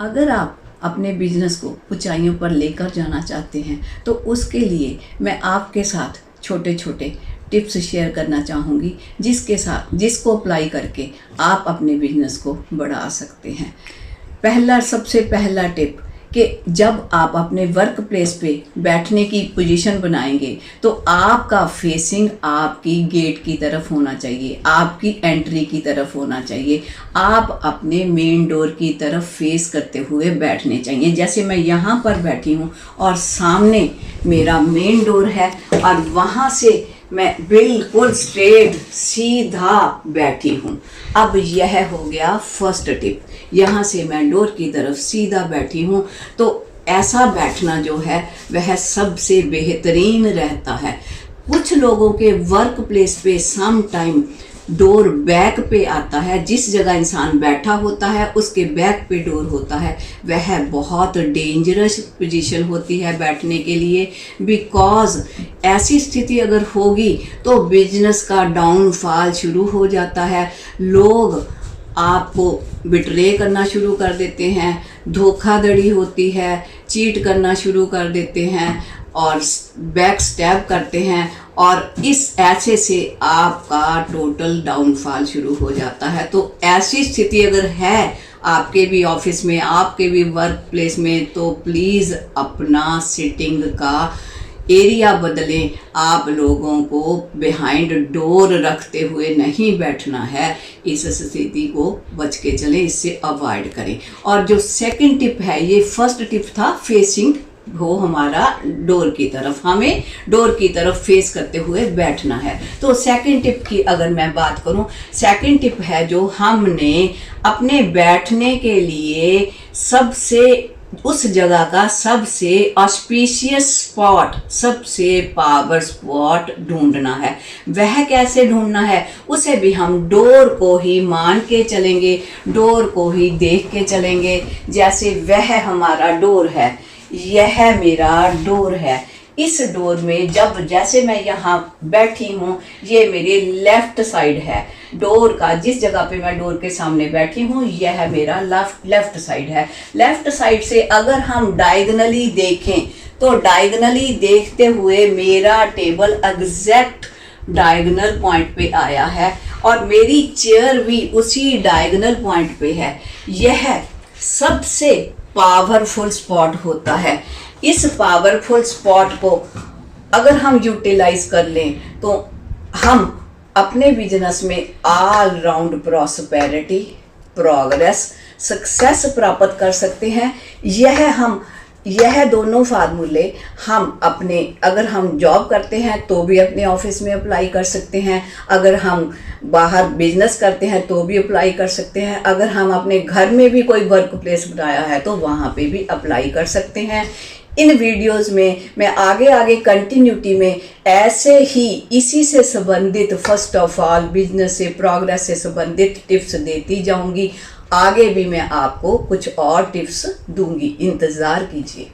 अगर आप अपने बिजनेस को ऊंचाइयों पर लेकर जाना चाहते हैं तो उसके लिए मैं आपके साथ छोटे छोटे टिप्स शेयर करना चाहूँगी जिसको अप्लाई करके आप अपने बिजनेस को बढ़ा सकते हैं। सबसे पहला टिप कि जब आप अपने वर्क प्लेस पे बैठने की पोजीशन बनाएंगे तो आपका फेसिंग आपकी गेट की तरफ होना चाहिए, आपकी एंट्री की तरफ होना चाहिए। आप अपने मेन डोर की तरफ फेस करते हुए बैठने चाहिए। जैसे मैं यहाँ पर बैठी हूँ और सामने मेरा मेन डोर है और वहाँ से मैं बिल्कुल स्ट्रेट सीधा बैठी हूँ। अब यह हो गया फर्स्ट टिप। यहाँ से मैं डोर की तरफ सीधा बैठी हूँ तो ऐसा बैठना जो है वह सबसे बेहतरीन रहता है। कुछ लोगों के वर्क प्लेस पे सम टाइम डोर बैक पे आता है। जिस जगह इंसान बैठा होता है उसके बैक पे डोर होता है, वह बहुत डेंजरस पोजीशन होती है बैठने के लिए। बिकॉज ऐसी स्थिति अगर होगी तो बिजनेस का डाउनफॉल शुरू हो जाता है। लोग आपको बिट्रे करना शुरू कर देते हैं, धोखाधड़ी होती है, चीट करना शुरू कर देते हैं और बैक स्टैब करते हैं और इस ऐसे से आपका टोटल डाउनफॉल शुरू हो जाता है। तो ऐसी स्थिति अगर है आपके भी ऑफिस में, आपके भी वर्क प्लेस में, तो प्लीज़ अपना सिटिंग का एरिया बदलें। आप लोगों को बिहाइंड डोर रखते हुए नहीं बैठना है। इस स्थिति को बच के चलें, इससे अवॉइड करें। और जो सेकंड टिप है, ये फर्स्ट टिप था फेसिंग हो हमारा डोर की तरफ, हमें डोर की तरफ फेस करते हुए बैठना है। तो सेकंड टिप की अगर मैं बात करूं, सेकंड टिप है जो हमने अपने बैठने के लिए उस जगह का सबसे ऑस्पिशियस स्पॉट, सबसे पावर स्पॉट ढूंढना है। वह कैसे ढूंढना है, उसे भी हम डोर को ही मान के चलेंगे, डोर को ही देख के चलेंगे। जैसे वह हमारा डोर है, यह मेरा डोर है। इस डोर में जैसे मैं यहाँ बैठी हूँ, ये मेरे लेफ्ट साइड है डोर का। जिस जगह पे मैं डोर के सामने बैठी हूँ यह मेरा लेफ्ट साइड है। लेफ्ट साइड से अगर हम डायगनली देखें तो डायगनली देखते हुए मेरा टेबल एग्जैक्ट डायगनल पॉइंट पे आया है और मेरी चेयर भी उसी डायगनल पॉइंट पे है। यह सबसे पावरफुल स्पॉट होता है। इस पावरफुल स्पॉट को अगर हम यूटिलाइज कर लें तो हम अपने बिजनेस में all round prosperity, progress, success प्राप्त कर सकते हैं। यह दोनों फार्मूले हम अगर हम जॉब करते हैं तो भी अपने ऑफिस में अप्लाई कर सकते हैं, अगर हम बाहर बिजनेस करते हैं तो भी अप्लाई कर सकते हैं, अगर हम अपने घर में भी कोई वर्क प्लेस बनाया है तो वहाँ पे भी अप्लाई कर सकते हैं। इन वीडियोस में मैं आगे कंटिन्यूटी में ऐसे ही इसी से संबंधित फर्स्ट ऑफ ऑल बिजनेस से, प्रोग्रेस से संबंधित टिप्स देती जाऊंगी। आगे भी मैं आपको कुछ और टिप्स दूंगी, इंतज़ार कीजिए।